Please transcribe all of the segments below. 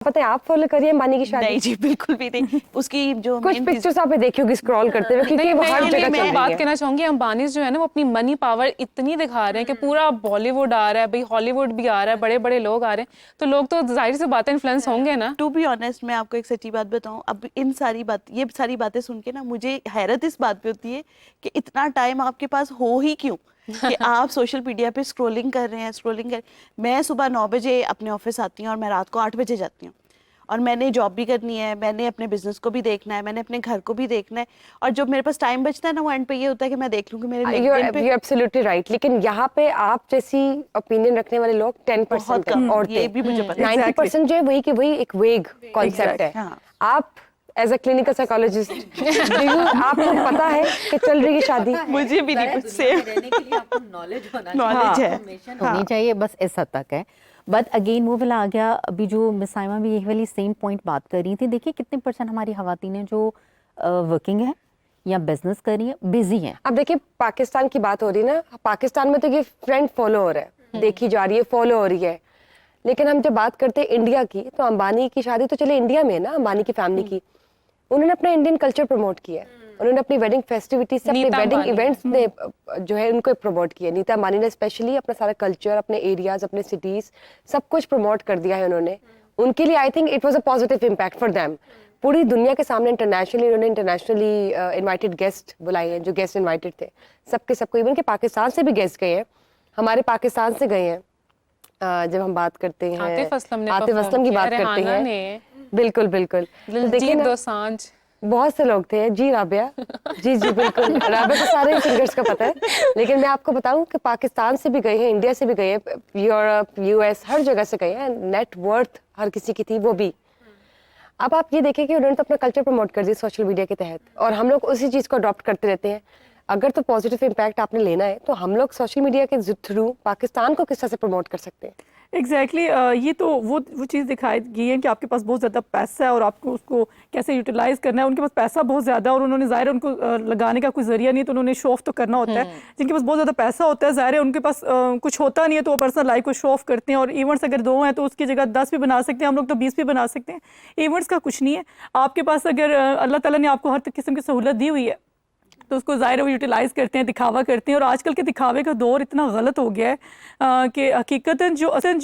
पता है आप फॉलो करिए अंबानी की शादी? नहीं जी बिल्कुल भी नहीं। उसकी जो कुछ पिक्चर्स आप देखी होगी स्क्रॉल करते हुए, क्योंकि वो हर जगह चल रही है। मैं बात कहना चाहूंगी, अंबानी जो है ना वो अपनी मनी पावर इतनी दिखा रहे हैं कि पूरा बॉलीवुड आ रहा है, भाई हॉलीवुड भी आ रहा है, बड़े बड़े लोग आ रहे हैं, तो लोग तो जाहिर सी बातें इन्फ्लुएंस होंगे ना। टू बी ऑनेस्ट मैं आपको एक सच्ची बात बताऊं, अब ये सारी बातें सुन के ना मुझे हैरत इस बात पे होती है कि इतना टाइम आपके पास हो ही क्यों कि आप सोशल मीडिया पे स्क्रॉलिंग कर रहे हैं। मैं सुबह 9 बजे अपने ऑफिस आती हूँ और मैं रात को 8 बजे जाती हूँ, और मैंने जॉब भी करनी है, मैंने अपने बिजनेस को भी देखना है, मैंने अपने घर को भी देखना है, और जब मेरे पास टाइम बचता है ना वो एंड पे ये होता है कि मैं देख लूं कि मेरे लिंक्डइन पे। You're absolutely right, लेकिन यहाँ पे आप जैसी ओपिनियन रखने वाले लोग 10% हैं, और ये भी मुझे पता है। 90% जो है वही कि वही एक वेग कॉन्सेप्ट है। हाँ। आप एज अ क्लिनिकल साइकोलॉजिस्ट आपको पता है कि चल रही है शादी? मुझे भी नहीं कुछ से नॉलेज नॉलेज है, होनी चाहिए, बस इस हद तक है। बट अगेन वो वाला आ गया, अभी जो मिस साइमा भी यही वाली सेम पॉइंट बात कर रही थी। देखिए कितने % हमारी खवातीन जो वर्किंग है या बिजनेस कर रही है, बिजी हैं। अब देखिए पाकिस्तान की बात हो रही है ना, पाकिस्तान में तो ये ट्रेंड फॉलो हो रहा है, देखी जा रही है, फॉलो हो रही है। लेकिन हम जब बात करते हैं इंडिया की, तो अंबानी की शादी तो चले इंडिया में है ना, अंबानी की फैमिली की, उन्होंने अपना इंडियन कल्चर प्रमोट किया है, उन्होंने अपनी वेडिंग फेस्टिविटीज से, अपने वेडिंग इवेंट्स ने जो है उनको प्रमोट किया। नीता अंबानी ने स्पेशली अपना सारा कल्चर, अपने एरियाज, अपने सिटीज, सब कुछ प्रमोट कर दिया है उन्होंने। उनके लिए I think it was a positive impact for them. पूरी दुनिया के सामने इंटरनेशनली इनवाइटेड गेस्ट बुलाए हैं, जो गेस्ट इनवाइटेड थे सबके सबको, इवन के पाकिस्तान से भी गेस्ट गए हैं, हमारे पाकिस्तान से गए हैं। जब हम बात करते हैं आतिफ असलम की बात करते हैं, बिल्कुल बिल्कुल, तो देखिए ना दोसांझ बहुत से लोग थे जी, राबिया जी बिल्कुल, राबिया को सारे सिंगर्स का पता है। लेकिन मैं आपको बताऊं कि पाकिस्तान से भी गए हैं, इंडिया से भी गए हैं, यूरोप, यूएस, हर जगह से गए हैं। नेट वर्थ हर किसी की थी वो भी। अब आप ये देखें कि उन्होंने तो अपना कल्चर प्रमोट कर दिया सोशल मीडिया के तहत, और हम लोग उसी चीज़ को अडॉप्ट करते रहते हैं। अगर तो पॉजिटिव इम्पैक्ट आपने लेना है तो हम लोग सोशल मीडिया के थ्रू पाकिस्तान को किस तरह से प्रमोट कर सकते हैं? एग्जैक्टली ये तो वो चीज़ दिखाई गई है कि आपके पास बहुत ज़्यादा पैसा है और आपको उसको कैसे यूटिलाइज करना है। उनके पास पैसा बहुत ज़्यादा है और उन्होंने ज़ाहिर है उनको लगाने का कोई ज़रिया नहीं, तो उन्होंने शो ऑफ तो करना होता है। जिनके पास बहुत ज़्यादा पैसा होता है, ज़ाहिर है उनके पास कुछ होता नहीं है, तो वो पर्सनल लाइफ को शो ऑफ करते हैं। और इवेंट्स अगर 2 हैं तो उसकी जगह 10 भी बना सकते हैं, हम लोग तो 20 भी बना सकते हैं। इवेंट्स का कुछ नहीं है। आपके पास अगर अल्लाह ताला ने आपको हर किस्म की सहूलत दी हुई है तो उसको ज़ाहिर वो यूटिलाइज़ करते हैं, दिखावा करते हैं। और आजकल के दिखावे का दौर इतना गलत हो गया है कि हकीकतन जो असल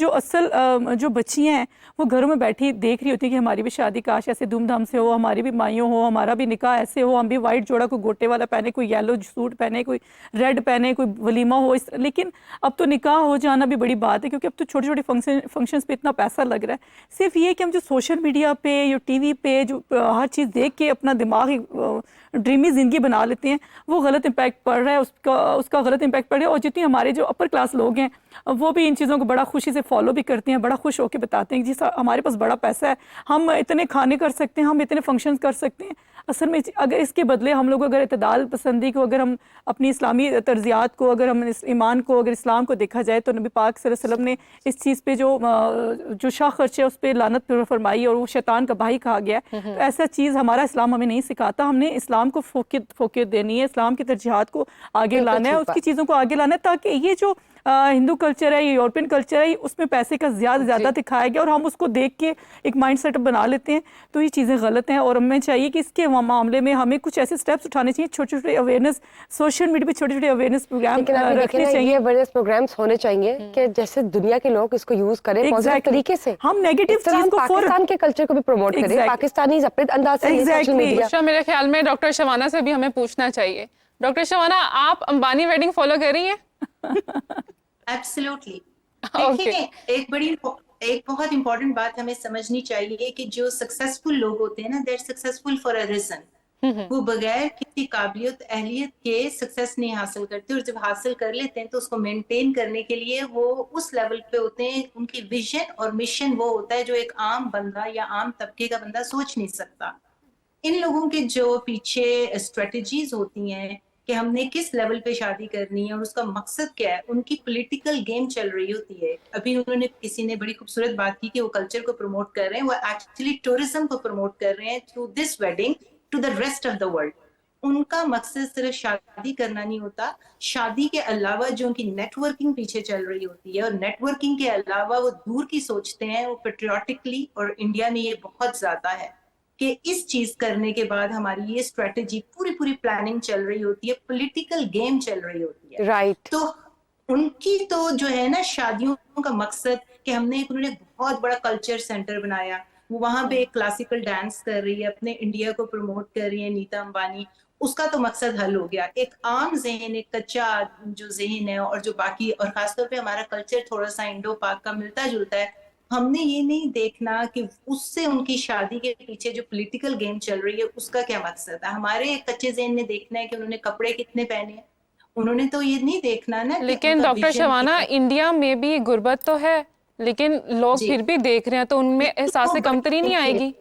जो बच्चियाँ हैं वो घरों में बैठी देख रही होती है कि हमारी भी शादी काश ऐसे धूमधाम से हो, हमारी भी माइयों हो, हमारा भी निकाह ऐसे हो, हम भी वाइट जोड़ा कोई गोटे वाला पहने, कोई येलो सूट पहने, कोई रेड पहने, कोई वलीमा हो इस। लेकिन अब तो निकाह हो जाना भी बड़ी बात है, क्योंकि अब तो छोटे छोटे फंक्शंस पे इतना पैसा लग रहा है। सिर्फ ये कि हम जो सोशल मीडिया पे या टीवी पे जो हर चीज़ देख के अपना दिमाग ड्रीमी ज़िंदगी बना लेते हैं, वो गलत इम्पैक्ट पड़ रहा है, उसका गलत इम्पैक्ट पड़ रहा है। और जितने हमारे जो अपर क्लास लोग हैं वो भी इन चीज़ों को बड़ा खुशी से फॉलो भी करते हैं, बड़ा खुश होकर बताते हैं कि जी हमारे पास बड़ा पैसा है, हम इतने खाने कर सकते हैं, हम इतने फंक्शंस कर सकते हैं। असल में अगर इसके बदले हम लोग अगर इतदाल पसंदी को, अगर हम अपनी इस्लामी तर्जियात को, अगर हम ईमान को, अगर इस्लाम को देखा जाए, तो नबी पाक सल्लल्लाहु अलैहि वसल्लम ने इस चीज़ पे जो शाह खर्च है उस पर लानत फरमाई और वो शैतान का भाई कहा गया है। तो ऐसा चीज़ हमारा इस्लाम हमें नहीं सिखाता। हमने इस्लाम को फोकियत देनी है, इस्लाम की तरजीहात को आगे लाना है, उसकी चीज़ों को आगे लाना है, ताकि ये जो हिंदू कल्चर है, यूरोपियन कल्चर है, उसमें पैसे का ज़्यादा दिखाया गया और हम उसको देख के एक माइंड सेटअप बना लेते हैं। तो ये चीज़ें गलत हैं और हमें चाहिए कि इसके मामले में हमें कुछ ऐसे स्टेप्स उठाने चाहिए, छोटे छोटे अवेयरनेस, सोशल मीडिया पे छोटे छोटे अवेयरनेस प्रोग्राम रखने चाहिए। अवेयरनेस प्रोग्राम्स होने चाहिए कि जैसे दुनिया के लोग इसको यूज करें पॉजिटिव तरीके से। हम नेगेटिव चीज़ को पाकिस्तान के कल्चर को भी प्रमोट करें, पाकिस्तानी अपने अंदाज से सोशल मीडिया। मेरे ख्याल में डॉक्टर शबाना से भी हमें पूछना चाहिए। डॉक्टर शबाना, आप अंबानी वेडिंग फॉलो कर रही हैं? एब्सोल्युटली। देखिए एक बहुत इंपॉर्टेंट बात हमें समझनी चाहिए कि जो सक्सेसफुल लोग होते हैं ना, देर सक्सेसफुल फॉर अ रीजन। वो बगैर किसी काबिलियत अहलियत के सक्सेस नहीं हासिल करते, और जब हासिल कर लेते हैं तो उसको मेंटेन करने के लिए वो उस लेवल पे होते हैं। उनकी विजन और मिशन वो होता है जो एक आम बंदा या आम तबके का बंदा सोच नहीं सकता। इन लोगों के जो पीछे स्ट्रेटजीज होती हैं कि हमने किस लेवल पे शादी करनी है और उसका मकसद क्या है, उनकी पॉलिटिकल गेम चल रही होती है। अभी उन्होंने किसी ने बड़ी खूबसूरत बात की कि वो कल्चर को प्रमोट कर रहे हैं, वो एक्चुअली टूरिज्म को प्रमोट कर रहे हैं through this wedding to the rest of the world. उनका मकसद सिर्फ शादी करना नहीं होता, शादी के अलावा जो उनकी नेटवर्किंग पीछे चल रही होती है, और नेटवर्किंग के अलावा वो दूर की सोचते हैं, वो पेट्रियाटिकली, और इंडिया में ये बहुत ज्यादा है कि इस चीज करने के बाद हमारी ये स्ट्रेटेजी पूरी प्लानिंग चल रही होती है, पॉलिटिकल गेम चल रही होती है। राइट। तो उनकी तो जो है ना शादियों का मकसद कि उन्होंने बहुत बड़ा कल्चर सेंटर बनाया, वो वहां पे एक क्लासिकल डांस कर रही है, अपने इंडिया को प्रमोट कर रही है नीता अंबानी, उसका तो मकसद हल हो गया। एक आम जहन, एक कच्चा जो जहन है, और जो बाकी, और खासतौर पे हमारा कल्चर थोड़ा सा इंडो पाक का मिलता जुलता है, हमने ये नहीं देखना कि उससे उनकी शादी के पीछे जो पॉलिटिकल गेम चल रही है उसका क्या मकसद है। हमारे कच्चे जहन ने देखना है कि उन्होंने कपड़े कितने पहने हैं, उन्होंने तो ये नहीं देखना ना कि लेकिन उनका डॉक्टर vision शबाना, क्या है। इंडिया में भी गुर्बत तो है, लेकिन लोग जी। फिर भी देख रहे हैं, तो उनमें एहसास वो कमतरी नहीं आएगी?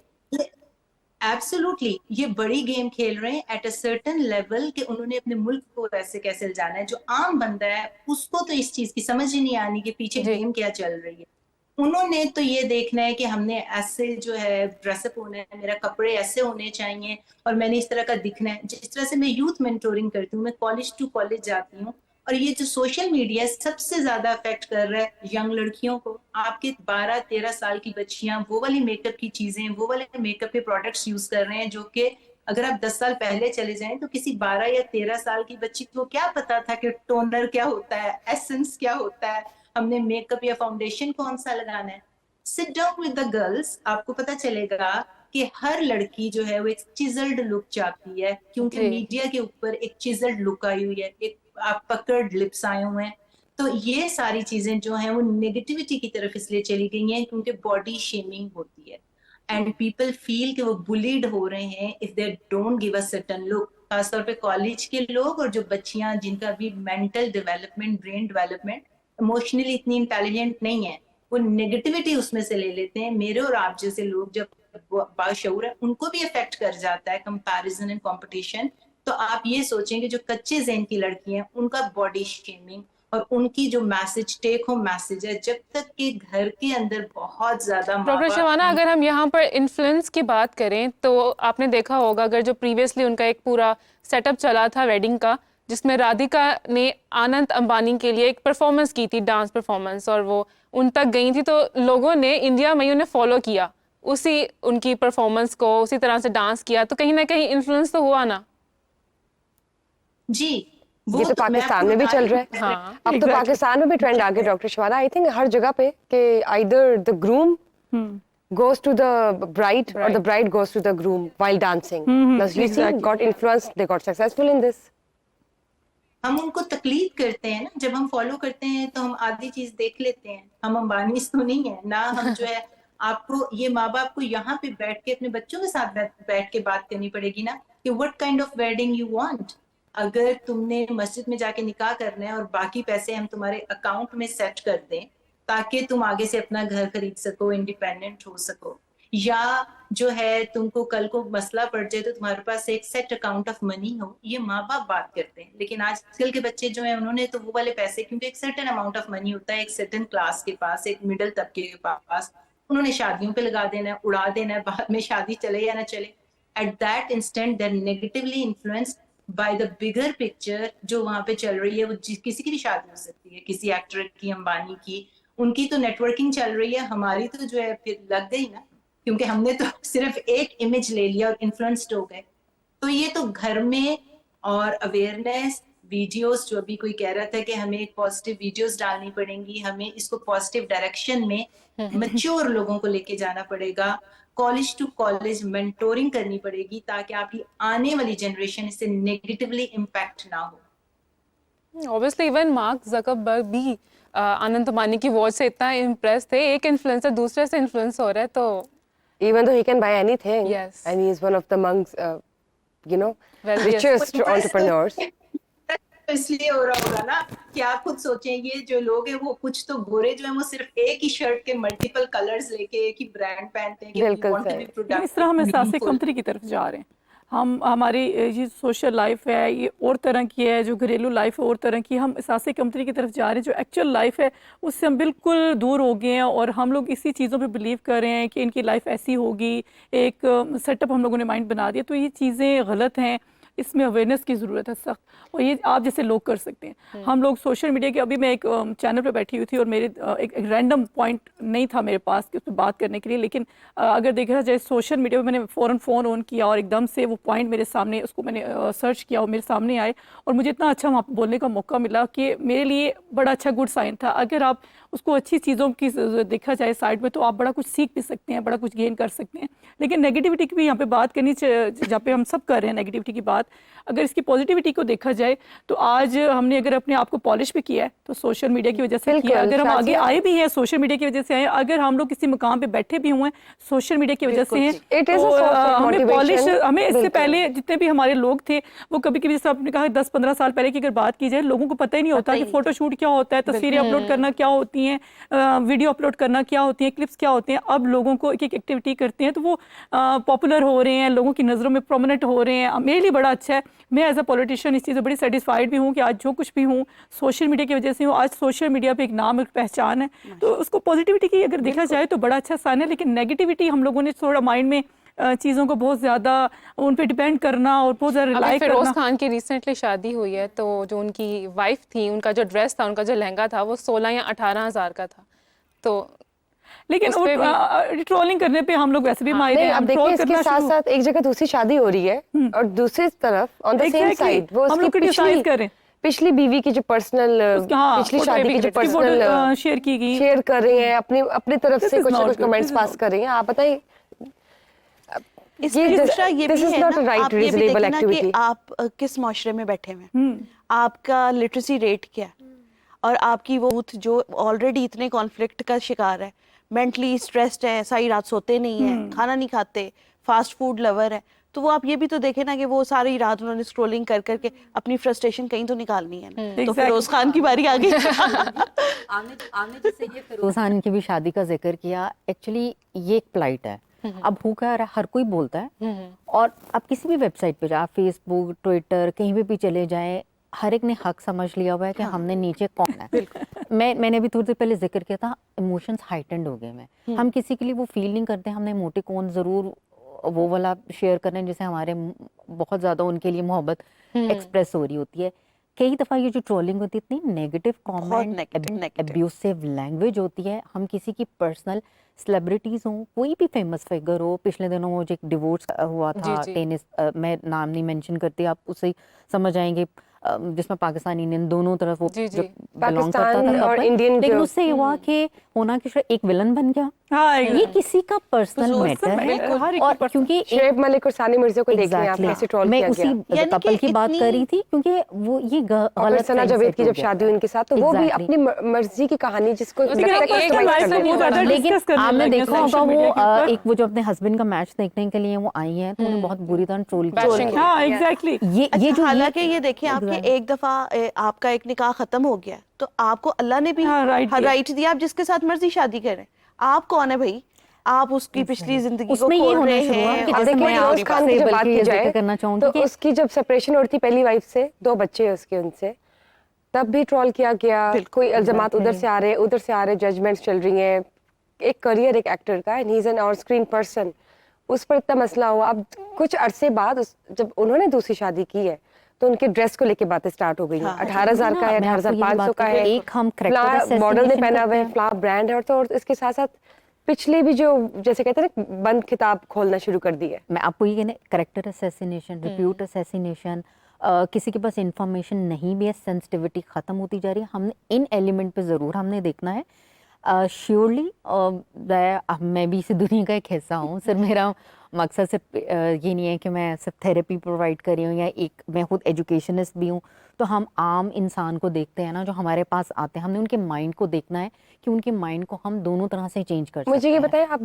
एब्सोल्युटली, ये बड़ी गेम खेल रहे हैं एट अ सर्टेन लेवल कि उन्होंने अपने मुल्क को ऐसे कैसे जाना है। जो आम बंदा है उसको तो इस चीज की समझ ही नहीं आनी कि पीछे जी। गेम क्या चल रही है। उन्होंने तो ये देखना है कि हमने ऐसे जो है ड्रेसअप होना है, मेरा कपड़े ऐसे होने चाहिए, और मैंने इस तरह का दिखना है। जिस तरह से मैं यूथ मेंटोरिंग करती हूँ, मैं कॉलेज टू कॉलेज जाती हूँ, और ये जो सोशल मीडिया सबसे ज्यादा अफेक्ट कर रहा है यंग लड़कियों को। आपके 12-13 साल की बच्चियां वो वाली मेकअप की चीजें, वो वाले मेकअप के प्रोडक्ट्स यूज कर रहे हैं, जो कि अगर आप 10 साल पहले चले जाएं तो किसी 12 या 13 साल की बच्ची को क्या पता था कि टोनर क्या होता है, एसेंस क्या होता है, हमने मेकअप या फाउंडेशन कौन सा लगाना है। Sit down with the girls, आपको पता चलेगा कि हर लड़की जो है वो एक चिजल्ड लुक चाहती है, क्योंकि जी। मीडिया के ऊपर एक चिजल्ड लुक आई हुई है, एक आप पकड़ लिप्स आए हुए हैं। तो ये सारी चीजें जो हैं वो नेगेटिविटी की तरफ इसलिए चली गई हैं क्योंकि बॉडी शेमिंग होती है, एंड पीपल फील कि वो बुलीड हो रहे हैं if they don't give a certain look. खासतौर पे कॉलेज के लोग, और जो बच्चियां जिनका भी mental development, brain development, emotionally इतनी इंटेलिजेंट नहीं है, वो नेगेटिविटी उसमें से ले लेते हैं। मेरे और आप जैसे लोग जब बाशऊर है, उनको भी अफेक्ट कर जाता है कंपैरिजन एंड कंपटीशन। तो आप ये सोचेंगे जो कच्चे ज़हन की लड़की हैं उनका बॉडी शेमिंग, और उनकी जो मैसेज, टेक होम मैसेज है, जब तक कि घर के अंदर बहुत ज्यादा माँ डॉक्टर शबाना, बाप, अगर हम यहाँ पर इन्फ्लुएंस की बात करें तो आपने देखा होगा, अगर जो प्रीवियसली उनका एक पूरा सेटअप चला था वेडिंग का, जिसमें राधिका ने आनंद अंबानी के लिए एक परफॉर्मेंस की थी, डांस परफॉर्मेंस, और वो उन तक गई थी, तो लोगों ने इंडिया में उन्हें फॉलो किया, उसी उनकी परफॉर्मेंस को उसी तरह से डांस किया, तो कहीं ना कहीं इन्फ्लुएंस तो हुआ ना? जी ये तो पाकिस्तान में भी चल रहा है। हाँ। अब तो पाकिस्तान में भी ट्रेंड आ गया डॉक्टर शबाना, आई थिंक हर जगह पे कि either the groom goes to the bride or the bride goes to the groom while dancing. Now you see, got influenced, they got successful in this. हम उनको तकलीद करते हैं ना, जब हम फॉलो करते हैं तो हम आधी चीज देख लेते हैं। हम अंबानी तो नहीं है ना, हम जो है आपको ये माँ बाप को यहाँ पे बैठ के अपने बच्चों के साथ बैठ के बात करनी पड़ेगी ना कि what kind of wedding you want. अगर तुमने मस्जिद में जाके निकाह करना है और बाकी पैसे हम तुम्हारे अकाउंट में सेट कर दें ताकि तुम आगे से अपना घर खरीद सको, इंडिपेंडेंट हो सको, या जो है तुमको कल को मसला पड़ जाए तो तुम्हारे पास एक सेट अकाउंट ऑफ मनी हो, ये माँ बाप बात करते हैं। लेकिन आजकल के बच्चे जो है उन्होंने तो वो वाले पैसे, क्योंकि एक सर्टेन अमाउंट ऑफ मनी होता है एक सर्टेन क्लास के पास, एक मिडिल तबके के पास, उन्होंने शादियों पे लगा देना है, उड़ा देना है, बाद में शादी चले या ना चले। At that instant they are negatively influenced by the bigger picture जो वहां पे चल रही है। वो किसी की भी शादी हो सकती है, किसी एक्टर की, अंबानी की, उनकी तो नेटवर्किंग चल रही है, हमारी तो जो है फिर लग गई ना, क्योंकि हमने तो सिर्फ एक इमेज ले लिया और इन्फ्लुएंस्ड हो गए। तो ये तो घर में, और अवेयरनेस वीडियोस, जो अभी कोई कह रहा था कि हमें पॉजिटिव वीडियोस डालनी पड़ेंगी, हमें इसको पॉजिटिव डायरेक्शन में मैच्योर लोगों को लेके जाना पड़ेगा, कॉलेज टू कॉलेज मेंटोरिंग करनी पड़ेगी, ताकि आपकी आने वाली जनरेशन इससे नेगेटिवली इम्पैक्ट ना हो। ऑब्वियसली इवन मार्क ज़करबर्ग भी आनंद अंबानी की वॉच से इतना इम्प्रेस थे, एक इन्फ्लुएंसर दूसरे से इन्फ्लुएंस हो रहा है, तो Even though he can buy anything, Yes. and he is one of the amongst, Wealthiest. richest entrepreneurs. तो इसलिए हो रहा होगा ना कि आप खुद सोचें, ये जो लोग हैं वो कुछ तो गोरे जो हैं वो सिर्फ एक ही शर्ट के मल्टीपल कलर्स लेके एक ही ब्रांड पहनते हैं कि we बिल्कुल want to सही। be productive, इस तरह हम एहसास meaningful। कमतरी की तरफ जा रहे हैं। हमारी ये सोशल लाइफ है, ये और तरह की है, जो घरेलू लाइफ है और तरह की, हम एहसास कमतरी की तरफ जा रहे हैं। जो एक्चुअल लाइफ है उससे हम बिल्कुल दूर हो गए हैं, और हम लोग इसी चीज़ों पे बिलीव कर रहे हैं कि इनकी लाइफ ऐसी होगी, एक सेटअप हम लोगों ने माइंड बना दिया। तो ये चीज़ें गलत हैं। इसमें अवेयरनेस की ज़रूरत है सख्त, और ये आप जैसे लोग कर सकते हैं। हम लोग सोशल मीडिया के, अभी मैं एक चैनल पे बैठी हुई थी और मेरे एक रैंडम पॉइंट नहीं था मेरे पास कि उस पर बात करने के लिए, लेकिन अगर देखा जाए सोशल मीडिया पे मैंने फ़ौरन फ़ोन ऑन किया और एकदम से वो पॉइंट मेरे सामने, उसको मैंने सर्च किया और मेरे सामने आए, और मुझे इतना अच्छा वहाँ पे बोलने का मौका मिला कि मेरे लिए बड़ा अच्छा गुड साइन था। अगर आप उसको अच्छी चीज़ों की देखा जाए साइड में, तो आप बड़ा कुछ सीख भी सकते हैं, बड़ा कुछ गेन कर सकते हैं। लेकिन नेगेटिविटी की भी यहाँ पे बात करनी चाहिए, जहाँ पे हम सब कर रहे हैं नेगेटिविटी की बात। अगर इसकी पॉजिटिविटी को देखा जाए तो आज हमने अगर अपने आप को पॉलिश भी किया है तो सोशल मीडिया की वजह से किया। अगर हम आगे आए भी हैं सोशल मीडिया की वजह से आए, अगर हम लोग किसी मुकाम पे बैठे भी हुए हैं सोशल मीडिया की वजह से हैं, It is a तो source of हमें पॉलिश, motivation। हमें इससे बिल्कुल। पहले जितने भी हमारे लोग थे वो कभी कभी, जैसे आपने कहा 10-15 साल पहले की अगर बात की जाए, लोगों को पता ही नहीं होता कि फोटोशूट क्या होता है, तस्वीरें अपलोड करना क्या होती हैं, वीडियो अपलोड करना क्या होती है, क्लिप्स क्या होते हैं। अब लोगों को एक एक एक्टिविटी करते हैं तो वो पॉपुलर हो रहे हैं, लोगों की नज़रों में प्रोमिनेंट हो रहे हैं। मेरे लिए बड़ा अच्छा है, मैं एज अ पॉलिटिशियन इस चीज़ से बड़ी सेटिस्फाइड भी हूँ कि आज जो कुछ भी हूँ सोशल मीडिया की वजह से हूँ। आज सोशल मीडिया पे एक नाम, एक पहचान है, तो उसको पॉजिटिविटी की अगर देखा जाए तो बड़ा अच्छा साइन है। लेकिन नेगेटिविटी हम लोगों ने थोड़ा माइंड में चीज़ों को बहुत ज़्यादा उन पे डिपेंड करना और बहुत ज़्यादा रिलाई अभी फिरोज करना। खान की रिसेंटली शादी हुई है, तो जो उनकी वाइफ थी, उनका जो ड्रेस था, उनका जो लहंगा था, वो 16 या 18,000 का था। तो लेकिन उस पे भी ट्रोलिंग करने पे हम लोग वैसे भी माहिर नहीं, हैं, अब हम देखिए ट्रोल इसके करना साथ शुरू। साथ एक जगह दूसरी शादी हो रही है और दूसरी तरफ on the same Exactly, side वो हम उसकी लोग criticize कर रहे हैं। पिछली बीवी की जो पर्सनल, हाँ, पिछली फोटो शादी भी की जो criticize पर्सनल शेयर की गई। शेयर कर रही हैं, अपनी अपनी तरफ This से is कुछ ना not कुछ good, comments this is pass not कर रही हैं। आप बताइए, इसमें दूसरा ये भी this is है not a ना, right, आप ये भी reasonable देखिए ना कि activity। आप किस माशरे में बैठे हुए हैं, आपका लिटरेसी रेट क्या है, और आपकी वो youth जो ऑलरेडी इतने कॉन्फ्लिक्ट का शिकार है, मेंटली स्ट्रेस्ड है, सारी रात सोते नहीं है, खाना नहीं खाते, फास्ट फूड लवर है, तो वो आप ये भी तो देखें ना कि वो सारी रात उन्होंने स्क्रोलिंग कर करके अपनी फ्रस्ट्रेशन कहीं तो निकालनी है ना। तो फिरोज खान की बारी आ गई। आपने जैसे ये फिरोज खान की भी शादी का जिक्र किया, एक्चुअली ये एक प्लाइट है। अब हो क्या रहा है, हर कोई बोलता है, और आप किसी भी वेबसाइट पे जाए, फेसबुक, ट्विटर, कहीं पे भी चले जाएं, हर एक ने हक समझ लिया हुआ है कि हमने नीचे कौन है। मैंने अभी थोड़ी देर पहले जिक्र किया था, इमोशंस हाइटेंड हो गए हैं। हम किसी के लिए वो फील नहीं करते, हमने इमोटिकॉन ज़रूर वो वाला शेयर करना है जिससे हमारे बहुत ज़्यादा उनके लिए मोहब्बत एक्सप्रेस हो रही होती है। कई दफ़ा ये जो ट्रोलिंग होती है, इतनी negative comment, negative। Abusive language होती है। हम किसी की पर्सनल सेलिब्रिटीज़ हों, कोई भी फेमस फिगर हो, पिछले दिनों वो जो एक डिवोर्स हुआ था टेनिस, मैं नाम नहीं मेंशन करती, आप उसे ही समझ आएंगे, जिसमें पाकिस्तानी इंडियन दोनों तरफ वो बिलोंग करता पाकिस्तान था और couple। इंडियन लेकिन जो उससे ये हुआ कि होना कि एक विलन बन गया। हाँ, ये किसी का पर्सनल मैटर है, हर एक और का क्योंकि शुएब मलिक और सानी मिर्जा को देख लें आप Exactly। कैसे ट्रोल मैं किया उसी गया। यानी कपल कि की बात कर रही थी, क्योंकि वो ये और फिर गलत सना जावेद की जब शादी हुई उनके साथ, तो वो भी Exactly। अपनी मर्जी की कहानी जिसको लेकिन लगता है आप कि personal customize life कर में लेते बहुत हैं। ज़्यादा लेकिन discuss करने आपने लगे हैं देखा होगा social media के वो ऊपर। एक वो जो अपने हस्बैंड का मैच देखने के लिए वो आई हैं, तो उन्हें बहुत बुरी तरह ट्रोल Bashing किया। हाँ, एग्जैक्टली। ये अच्छा, जो हालांकि ये देखिए आपके एक दफा आपका एक निकाह खत्म हो गया, तो आपको अल्लाह ने भी हाँ, right दिया। राइट दिया, आप जिसके साथ मर्जी शादी करें। आप कौन है भाई, आप उसकी पिछली जिंदगी को उसमें ये खोल होना रहे शुरू हुआ हैं। कि अब जैसे देखिए मैं फिरोज आपसे खान की जब बात बल्कि की ये जाए जिक्र करना चाहूंगी तो कि उसकी जब सेपरेशन हो रही थी पहली वाइफ से, 2 बच्चे उसके उनसे, तब भी ट्रोल किया गया। कोई इल्जामात उधर से आ रहे, उधर से आ रहे, जजमेंट्स चल रही हैं। एक करियर एक एक्टर का, and he is an on screen person, उस पर इतना मसला हुआ। अब कुछ अरसे बाद जब उन्होंने दूसरी शादी की है तो उनके ड्रेस को लेके बातें स्टार्ट हो गई हैं। 18,000 का है, मैं आपको यही 18,500 बात का करूं, है, एक हम character फ्ला मॉडल ने assassination पहना हुआ है, करते हैं। फ्ला ब्रांड है, और इसके साथ साथ पिछले भी जो जैसे कहते हैं ना बंद किताब खोलना शुरू कर दी है। मैं आपको ये कहना, करेक्टर असैसिनेशन, रिप्यूट असैसिनेशन, किसी के पास इंफॉर्मेशन नहीं भी है, सेंसिटिविटी ख़त्म होती जा रही है। हमने इन एलिमेंट पे ज़रूर हमने देखना है। श्योरली मैं भी इसी दुनिया का एक हिस्सा हूँ। सिर्फ मेरा मकसद सिर्फ ये नहीं है कि मैं सिर्फ थेरेपी प्रोवाइड कर रही हूँ, या एक मैं खुद एजुकेशनिस्ट भी हूँ। तो हम आम इंसान को देखते हैं ना, जो हमारे पास आते हैं, हमने उनके माइंड को देखना है कि उनके माइंड को हम दोनों तरह से चेंज कर सकते हैं। मुझे ये बताएं, आप